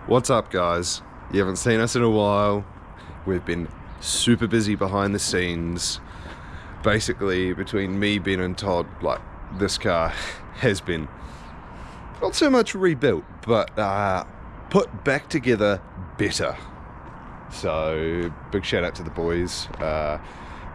What's up, guys? You haven't seen us in a while. We've been super busy behind the scenes. Basically, between me, Ben and Todd, like, this car has been not so much rebuilt, but put back together better. So, big shout out to the boys.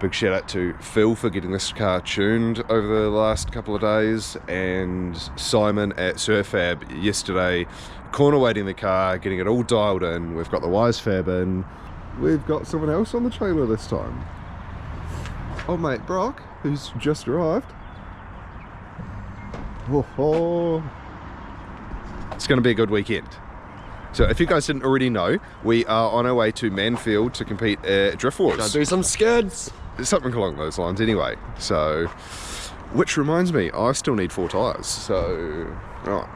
Big shout out to Phil for getting this car tuned over the last couple of days, and Simon at Surfab yesterday, corner weighting the car, getting it all dialed in. We've got the wires fab in. We've got someone else on the trailer this time. Oh, mate Brock, who's just arrived. Oh. It's going to be a good weekend. So if you guys didn't already know, we are on our way to Manfield to compete at Drift Wars. Gotta do some skids. Something along those lines anyway. So, which reminds me, I still need 4 tyres. So, right.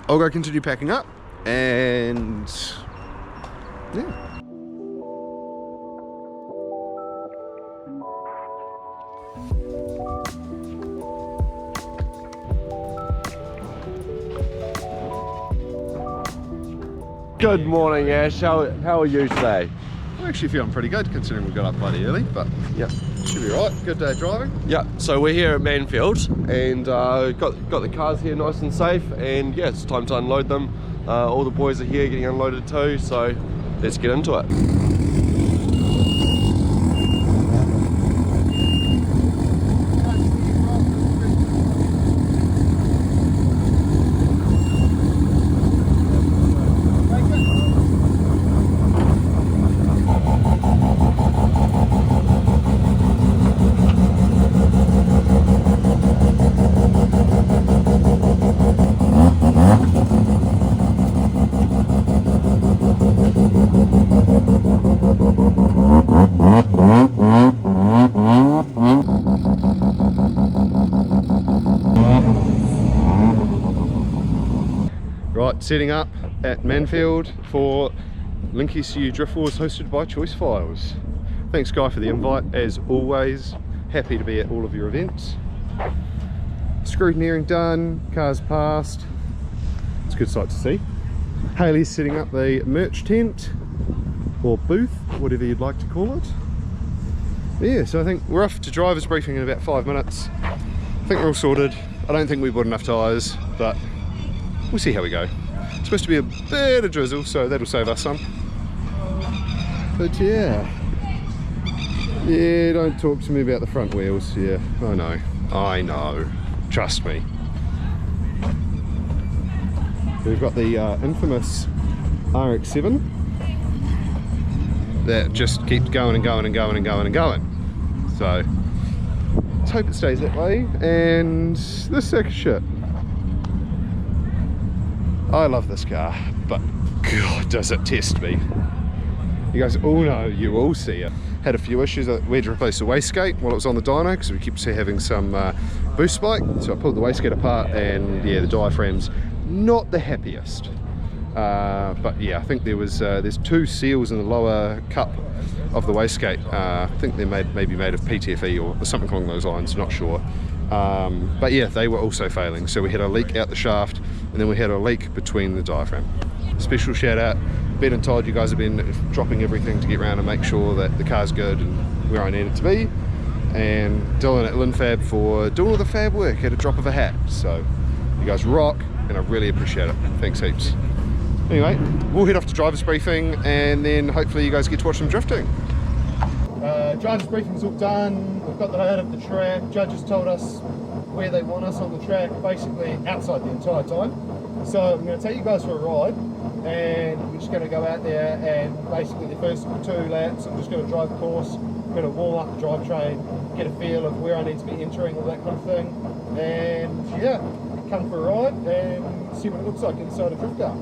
I'll go continue packing up and yeah. Good morning, Ash. How are you today? I'm actually feeling pretty good considering we got up bloody early, but yeah, should be right. Good day driving. Yeah, so we're here at Manfield and got the cars here nice and safe, and yeah, it's time to unload them. All the boys are here getting unloaded too, so let's get into it. Right, setting up at Manfield for Link ECU Drift Wars hosted by Choice Files. Thanks Guy for the invite, as always. Happy to be at all of your events. Scrutineering done, cars passed. It's a good sight to see. Hayley's setting up the merch tent, or booth, whatever you'd like to call it. Yeah, so I think we're off to driver's briefing in about 5 minutes. I think we're all sorted. I don't think we've bought enough tyres, but we'll see how we go. It's supposed to be a bit of drizzle, so that'll save us some. But yeah. Yeah, don't talk to me about the front wheels. Yeah, I know. Trust me. We've got the infamous RX-7 that just keeps going and going and going and going and going. So let's hope it stays that way. And this sack of shit. I love this car, but God, does it test me. You guys all know, you all see it. Had a few issues. We had to replace the wastegate while it was on the dyno because we kept having some boost spike. So I pulled the wastegate apart, and yeah, the diaphragm's not the happiest. But yeah, I think there's 2 seals in the lower cup of the wastegate. I think they're maybe made of PTFE or something along those lines, not sure. But yeah, they were also failing. So we had a leak out the shaft, and then we had a leak between the diaphragm. Special shout out, Ben and Todd, you guys have been dropping everything to get around and make sure that the car's good and where I need it to be. And Dylan at Linfab for doing all the fab work at a drop of a hat. So you guys rock, and I really appreciate it. Thanks heaps. Anyway, we'll head off to driver's briefing, and then hopefully you guys get to watch some drifting. Driver's briefing's all done. We've got the layout of the track. Judges told us where they want us on the track, basically outside the entire time. So I'm going to take you guys for a ride, and we're just going to go out there, and basically the first 2 laps I'm just going to drive the course. I'm going to warm up the drivetrain, get a feel of where I need to be entering, all that kind of thing, and yeah, come for a ride and see what it looks like inside a drift car.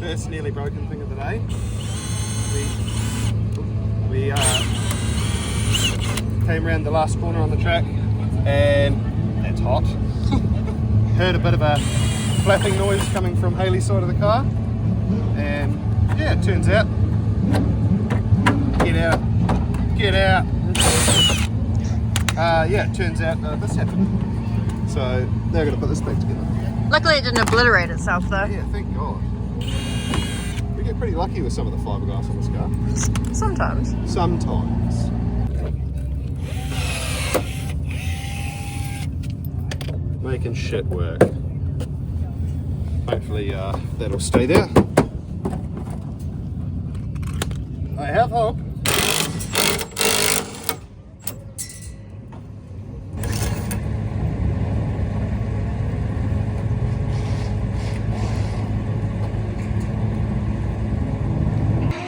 first nearly broken thing of the day. We came around the last corner on the track, and it's hot. Heard a bit of a flapping noise coming from Haley's side of the car, and yeah, it turns out, get out. Yeah, it turns out this happened. So they're going to put this back together. Luckily it didn't obliterate itself though. Yeah, thank God. We get pretty lucky with some of the fiberglass on this car. Sometimes. Sometimes. Making shit work. Hopefully that'll stay there. I have hope.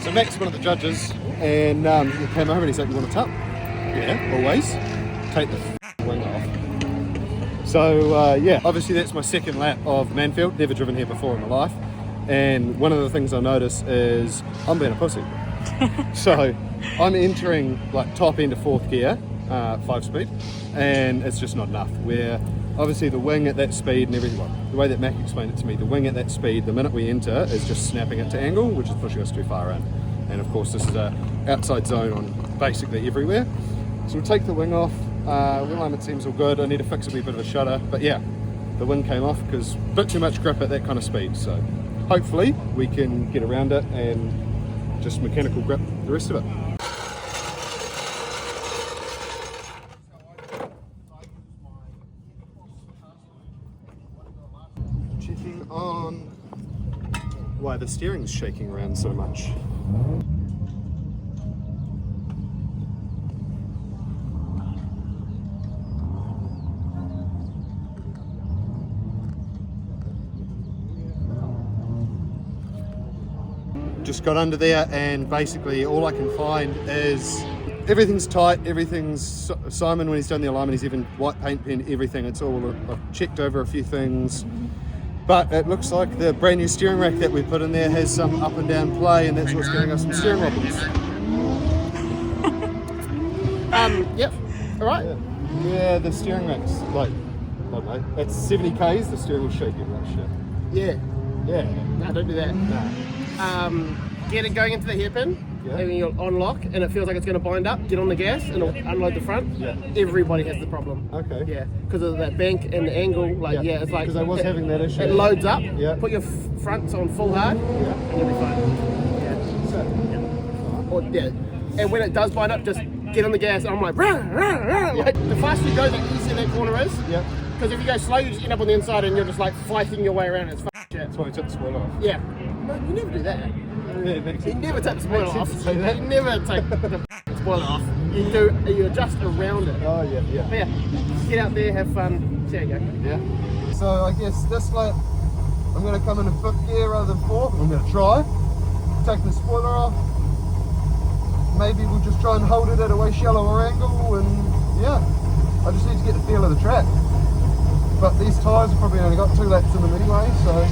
So Max, one of the judges, and he came over and he's like, "You want a tup?" Yeah, always. Take the wing off. So yeah, obviously that's my second lap of Manfield. Never driven here before in my life. And one of the things I notice is I'm being a pussy. So I'm entering like top end of fourth gear, 5-speed, and it's just not enough. Where obviously the wing at that speed and everything, well, the way that Mac explained it to me, the wing at that speed, the minute we enter, is just snapping it to angle, which is pushing us too far in. And of course this is a outside zone on basically everywhere. So we'll take the wing off. Wing alignment seems all good. I need to fix a wee bit of a shutter, but yeah, the wing came off because a bit too much grip at that kind of speed. So hopefully we can get around it and just mechanical grip the rest of it. Checking on why the steering's shaking around so much. Just got under there, and basically all I can find is everything's tight, everything's Simon when he's done the alignment, he's even white paint pen everything. It's all, I've checked over a few things, but it looks like the brand new steering rack that we put in there has some up and down play, and that's what's giving us some steering wobbles. Yep, all right. Yeah, the steering rack's like, I don't know, it's 70 Ks, the steering will shake like shit. Yeah. Yeah. No, don't do that. No. Get it going into the hairpin, Yeah. and you'll unlock, and it feels like it's going to bind up. Get on the gas, and it'll unload the front. Yeah. Everybody has the problem. Okay. Yeah, because of that bank and the angle. Like, yeah, it's like because I was having that issue. It loads up. Yeah. Put your fronts on full hard. Yeah. And you'll be fine. Yeah. So, Or, yeah. And when it does bind up, just get on the gas. And I'm like, rah, rah, rah. Like, the faster you go, the easier that corner is. yeah. Because if you go slow, you just end up on the inside, and you're just like fighting your way around. It's shit. That's why I took the spoiler off. Yeah. No, you never do that. Yeah, it makes You sense. never take the spoiler Makes off. sense to say that. You never take the spoiler off. You adjust around it. Oh yeah, yeah. But yeah, get out there, have fun. There you go. Yeah. So I guess this lap, I'm going to come in 5th gear rather than 4th. I'm going to try. Take the spoiler off. Maybe we'll just try and hold it at a way shallower angle, and yeah, I just need to get the feel of the track. But these tyres have probably only got 2 laps in them anyway, so.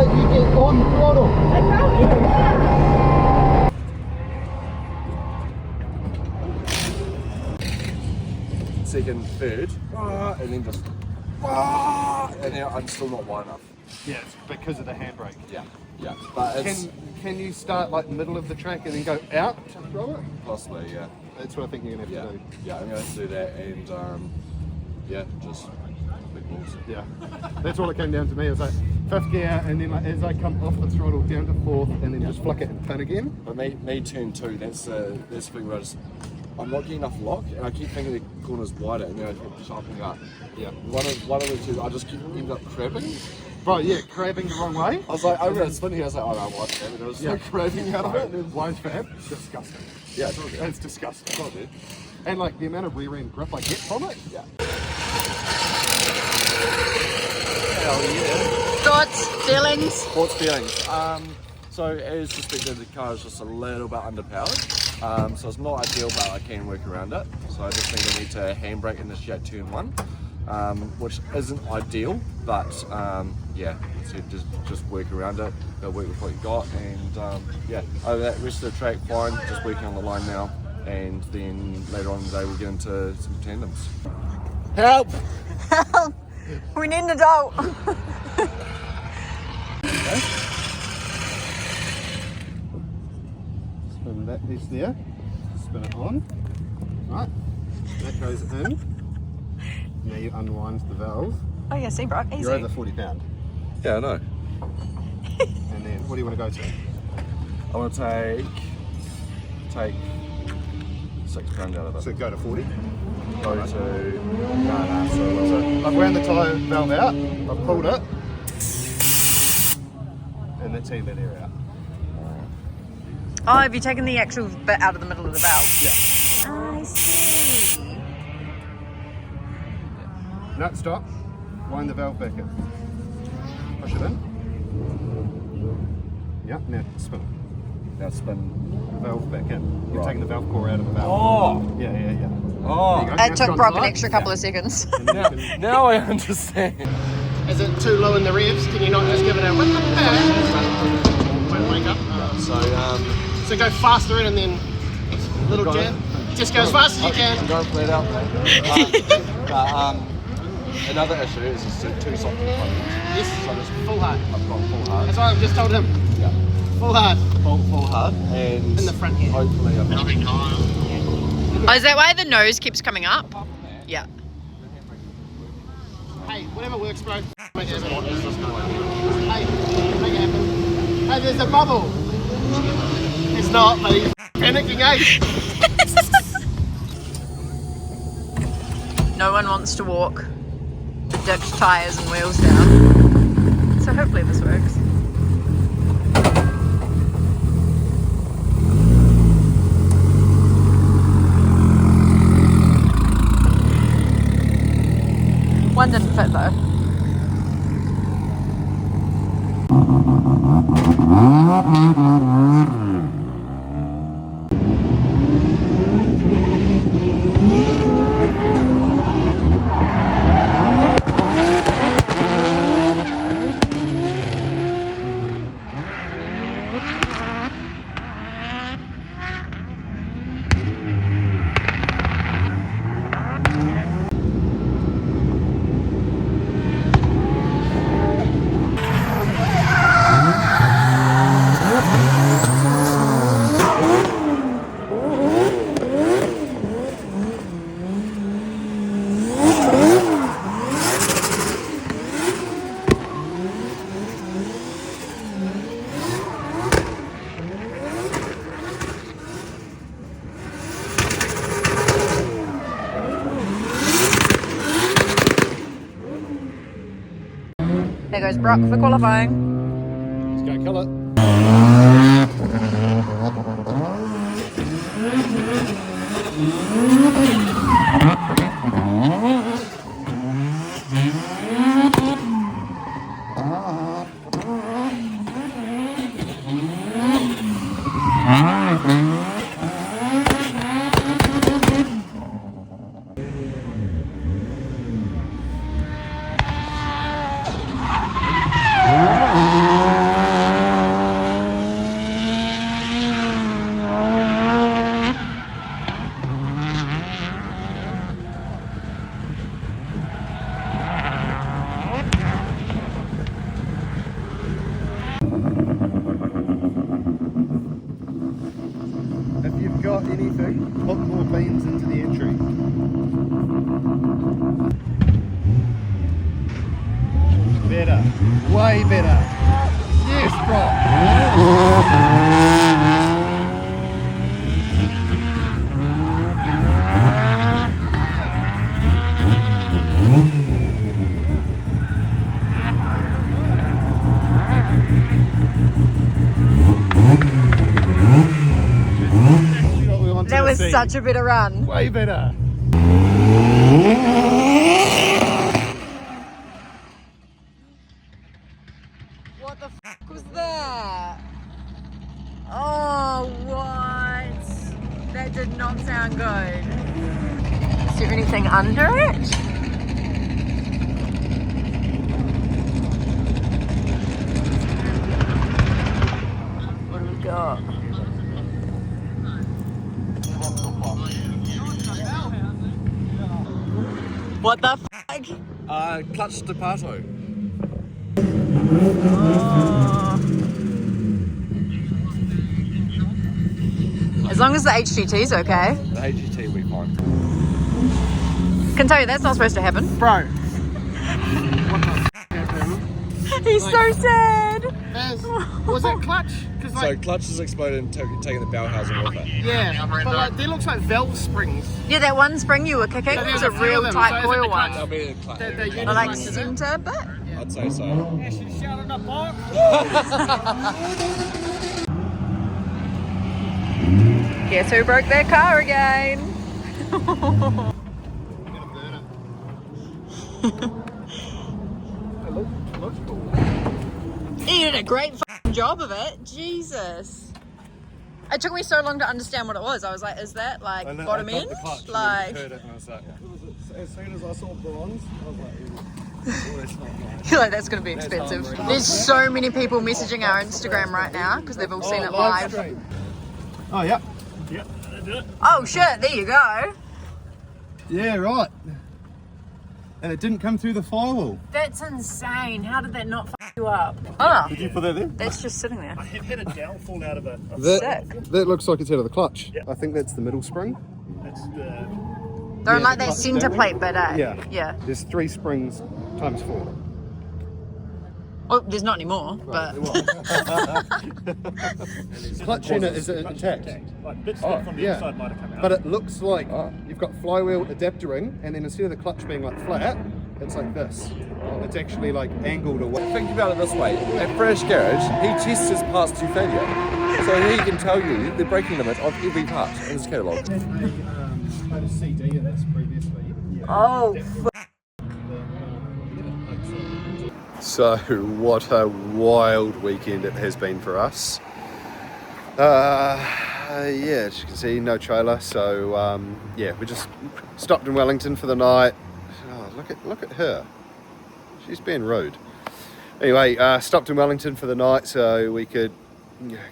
that you get on throttle. Second, third, and then just, and now I'm still not wide enough. Yeah, it's because of the handbrake. Yeah, but it's Can you start like middle of the track and then go out to throw it? possibly, yeah. That's what I think you're gonna have to do. Yeah, I'm going to do that, and just big balls. Yeah, that's all it came down to me. It was like fifth gear, and then like, as I come off the throttle down to fourth, and then just flick it and pin again. But me turn two, that's the thing where I'm not getting enough lock, and I keep thinking the corner's wider, and then I keep sharpening up. Yeah. One of the two, I just keep end up crabbing. Bro, yeah, crabbing the wrong way. I was like, I remember spinning, I was like, oh no, why's crabbing? I was Yeah. crabbing out of it. Why is fab? Disgusting. Yeah, it's all good. It's disgusting. It's all good. And like the amount of rear end grip I get from it. Yeah. Thoughts, feelings? Thoughts, feelings. So as suspected, the car is just a little bit underpowered. So it's not ideal, but I can work around it. So I just think I need to handbrake initiate turn one, which isn't ideal, but yeah, so just work around it. Go work with what you got, and yeah, over that rest of the track fine. Just working on the line now, and then later on in the day we'll get into some tandems. Help! Help! We need an adult. Spin that piece there. Spin it on. Right. That goes in. Now you unwind the valve. Oh yeah, see, bro, easy. You're over 40 pound. Yeah, I know. And then what do you want to go to? I want to take 6 pound out of it. So go to 40. Go to So I've wound the tyre valve out. I've pulled it. And that's how you let air out. Oh, have you taken the actual bit out of the middle of the valve? Yeah. I see. No, stop. Wind the valve back in. Push it in. Yeah, now spin it. now spin. The valve back in. You're Right. taking the valve core out of the valve. Oh! Yeah. Oh! There you go. It Now took it's Brock an on extra tight. couple of seconds. And then you can- Now I understand. Is it too low in the revs? Can you not just give it a won't wake up? So go faster in and then little jab. Just go as fast as you I'm can. going flat out, mate. But another issue is it's too soft in the front. Yes, So I just full hard. I've gone full hard. That's what I've just told him. Yeah. Full hard. Full hard and In the front here. hopefully I'm Oh, is that why the nose keeps coming up? Yeah. Hey, whatever works, bro. Make it happen. Hey, make it happen. Hey, there's a bubble. It's not, but he's panicking, eh? No one wants to walk the dipped tyres and wheels down. So hopefully this works. One didn't fit though. There goes Brock for qualifying. Let's go kill it. thing. Put more beans into the entry. Better. Way better. Yes, bro. That was such a better run. Way better. What the f was that? Oh, what? That did not sound good. Is there anything under it? What do we got? What the f? Clutch staccato. Oh. As long as the HGT's okay. The HGT we find. Can tell you that's not supposed to happen. Bro. He's so sad. Was it clutch? Cause So clutch is exploded and taking the bell housing with it. yeah, but like, there looks like valve springs. Yeah, that one spring you were kicking So was there's a a few real of them. tight So is it coil the one. That'll be the clutch. The Or like centre bit. I'd say so. Yeah, she's shouting up box. Guess who broke their car again? He did a great f***ing job of it. Jesus. It took me so long to understand what it was. I was like, is that like bottom end? Like, Heard it and I was like, As soon as I saw bronze, I was like, oh, that's not nice. you're like, that's going to be expensive. There's so many people messaging our Instagram right now because they've all seen it live. Stream. Oh, yeah. Oh shit, there you go. Yeah, right. And it didn't come through the firewall. That's insane. How did that not f you up? Oh, Did you put that there? that's just sitting there. It had a downfall out of it. Sick. That looks like it's out of the clutch. I think that's the middle spring. It's the Don't like the that clutch centre down. plate bit, eh? Yeah. Yeah. There's 3 springs times 4. Oh, there's not anymore, but Clutch unit is intact. like bits of it from the yeah. inside might have come out. But it looks like you've got flywheel adapter ring, and then instead of the clutch being like flat, it's like this. It's actually like angled away. think about it this way. At British Garage, he tests his parts to failure. So he can tell you the braking limit of every part in his catalogue. Had a CD in this previously. oh, So what a wild weekend it has been for us. Yeah, as you can see, no trailer. So yeah, we just stopped in Wellington for the night. Oh, look at her. She's being rude. Anyway, stopped in Wellington for the night so we could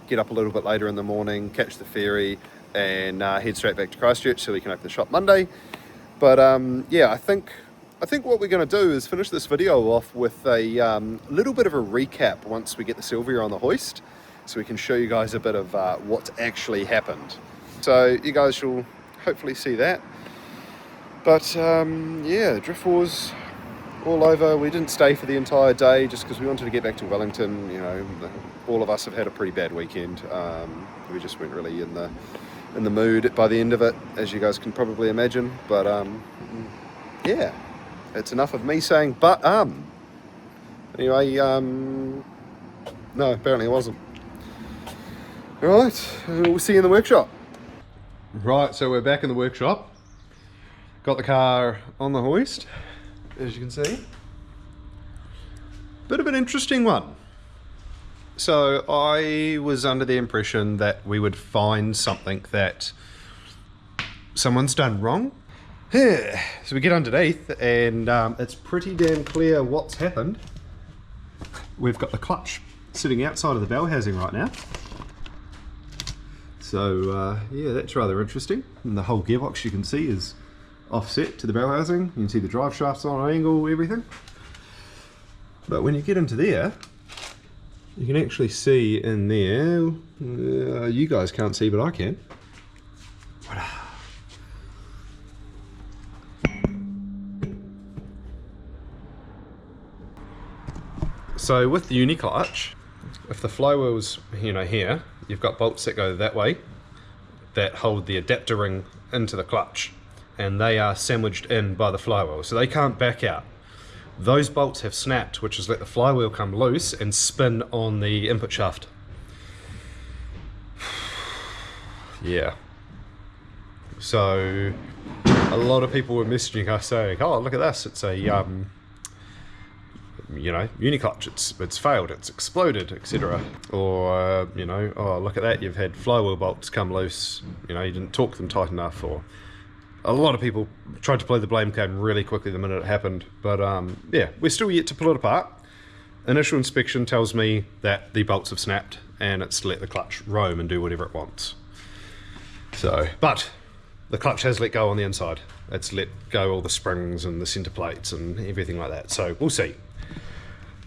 get up a little bit later in the morning, catch the ferry, and head straight back to Christchurch so we can open the shop Monday. But yeah, I think what we're going to do is finish this video off with a little bit of a recap once we get the Sylvia on the hoist, so we can show you guys a bit of what's actually happened. So you guys shall hopefully see that. But yeah, drift wars all over. We didn't stay for the entire day just because we wanted to get back to Wellington. You know, all of us have had a pretty bad weekend. We just weren't really in the mood by the end of it, as you guys can probably imagine. But yeah, it's enough of me saying but anyway, no, apparently it wasn't. Alright, we'll see you in the workshop. Right, so we're back in the workshop. Got the car on the hoist, as you can see. Bit of an interesting one. So I was under the impression that we would find something that someone's done wrong. So we get underneath and it's pretty damn clear what's happened. We've got the clutch sitting outside of the bell housing right now. So yeah, that's rather interesting. And the whole gearbox you can see is offset to the bell housing. You can see the drive shafts on an angle, everything. But when you get into there, you can actually see in there, you guys can't see but I can, what a So with the uni clutch, if the flywheel's, you know, here, you've got bolts that go that way that hold the adapter ring into the clutch, and they are sandwiched in by the flywheel, so they can't back out. Those bolts have snapped, which has let the flywheel come loose and spin on the input shaft. Yeah. So a lot of people were messaging us saying, oh, look at this, it's a you know, uni clutch, it's failed, it's exploded, etc. Or you know, oh, look at that, you've had flywheel bolts come loose, you know, you didn't torque them tight enough. Or a lot of people tried to play the blame game really quickly the minute it happened. But yeah, we're still yet to pull it apart. Initial inspection tells me that the bolts have snapped and it's let the clutch roam and do whatever it wants. So, but the clutch has let go on the inside. It's let go all the springs and the center plates and everything like that. So we'll see.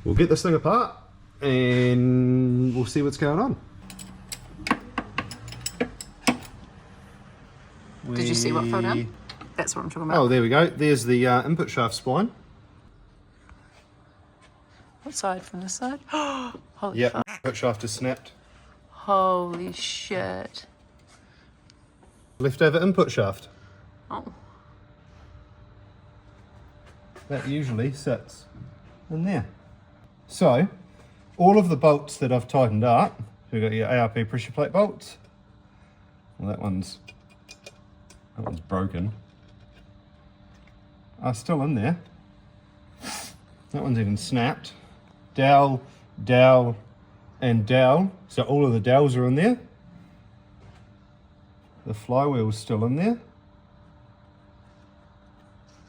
We'll get this thing apart and we'll see what's going on. Did you see what fell down? That's what I'm talking about. Oh, there we go. There's the input shaft spline. What side? From this side? Holy Yep, fuck. input shaft is snapped. Holy shit. Leftover input shaft. Oh. That usually sits in there. So, all of the bolts that I've tightened up, we've got your ARP pressure plate bolts. Well, that one's broken. Are still in there. That one's even snapped. Dowel, dowel, and dowel. So all of the dowels are in there. The flywheel's still in there.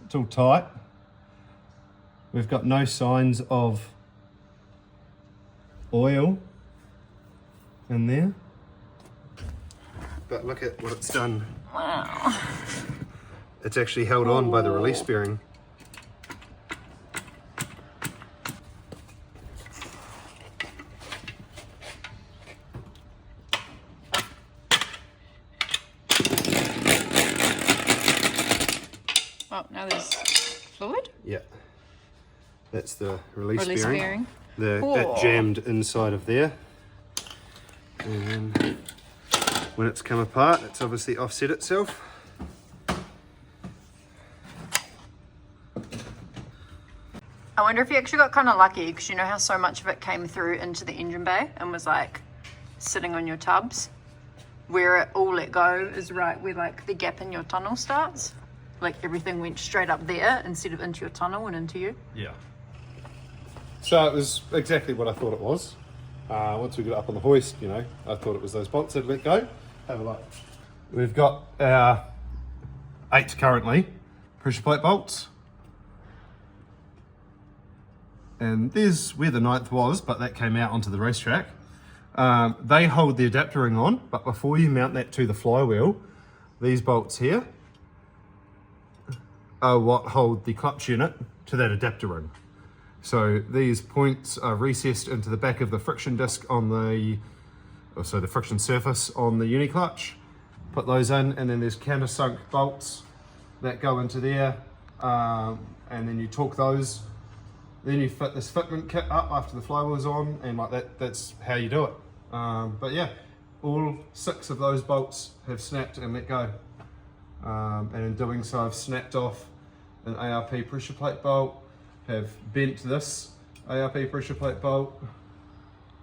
It's all tight. We've got no signs of oil in there. But look at what it's done. Wow. It's actually held on by the release bearing. Oh, now there's fluid? Yeah. That's the release Release bearing. bearing. That Oh. jammed inside of there. And when it's come apart, it's obviously offset itself. I wonder if you actually got kind of lucky, because you know how so much of it came through into the engine bay and was like sitting on your tubs, where it all let go is right where like the gap in your tunnel starts. Like everything went straight up there instead of into your tunnel and into you. Yeah. So it was exactly what I thought it was. Once we got up on the hoist, you know, I thought it was those bolts that let go. Have a look. We've got our 8 currently pressure plate bolts. And there's where the 9th was, but that came out onto the racetrack. They hold the adapter ring on, but before you mount that to the flywheel, these bolts here are what hold the clutch unit to that adapter ring. So these points are recessed into the back of the friction disc on the friction surface on the uni clutch. Put those in, and then there's countersunk bolts that go into there, and then you torque those. Then you fit this fitment kit up after the flywheel's on, and like that's how you do it. But yeah, all 6 of those bolts have snapped and let go. And in doing so, I've snapped off an ARP pressure plate bolt, have bent this ARP pressure plate bolt,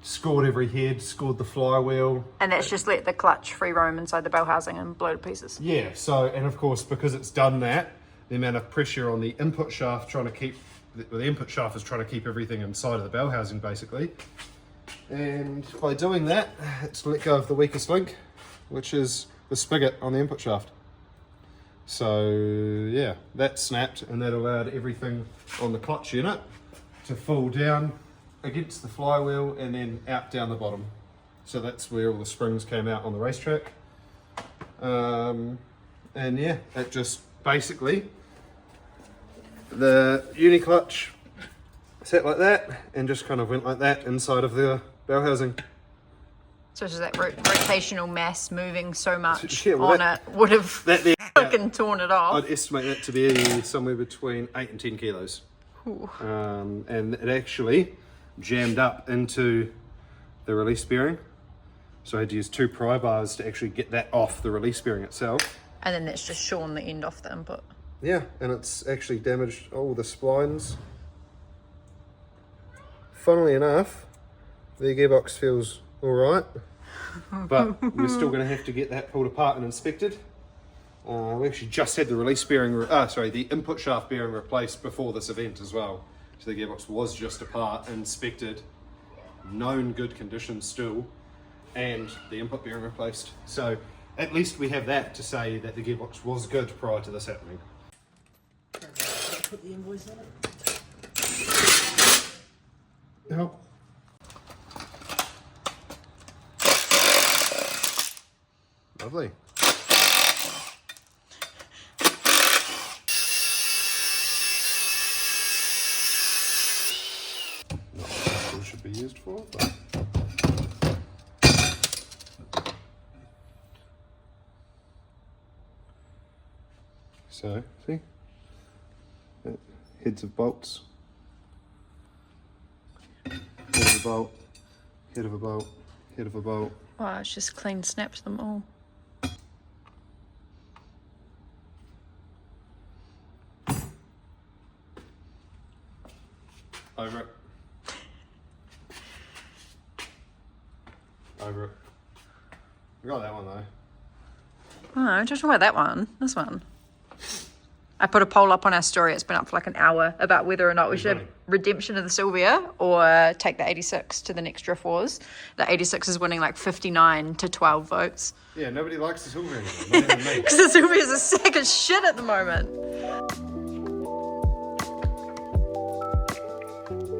scored every head, scored the flywheel. And that's just let the clutch free roam inside the bell housing and blow to pieces. Yeah, so, and of course, because it's done that, the amount of pressure on the input shaft the input shaft is trying to keep everything inside of the bell housing, basically. And by doing that, it's let go of the weakest link, which is the spigot on the input shaft. So yeah, that snapped, and that allowed everything on the clutch unit to fall down against the flywheel and then out down the bottom. So that's where all the springs came out on the racetrack. And yeah, it just basically, the uni clutch sat like that and just kind of went like that inside of the bell housing. So it's just that rotational mass moving so much Yeah, well, on it would have fucking torn it off. I'd estimate that to be somewhere between 8 and 10 kilos. And it actually, jammed up into the release bearing. So I had to use 2 pry bars to actually get that off the release bearing itself. And then that's just shorn the end off the input. Yeah, and it's actually damaged all the splines. Funnily enough, the gearbox feels all right, but we're still going to have to get that pulled apart and inspected. We actually just had the release bearing, the input shaft bearing replaced before this event as well. So the gearbox was just apart, inspected, known good condition still, and the input bearing replaced. So at least we have that to say that the gearbox was good prior to this happening. Put the invoice on it. Help. Lovely. Not what it should be used for, but so see, heads of bolts, head of a bolt, head of a bolt, head of a bolt. Wow, it's just clean snapped them all. Over it. Over it. We got that one though. Oh, just talking about that one. This one. I put a poll up on our story. It's been up for like an hour about whether or not we should have redemption of the Sylvia or take the 86 to the next Drift Wars. The 86 is winning like 59 to 12 votes. Yeah, nobody likes the Sylvia anymore. Not even me. Because the Sylvia is a sack of shit at the moment.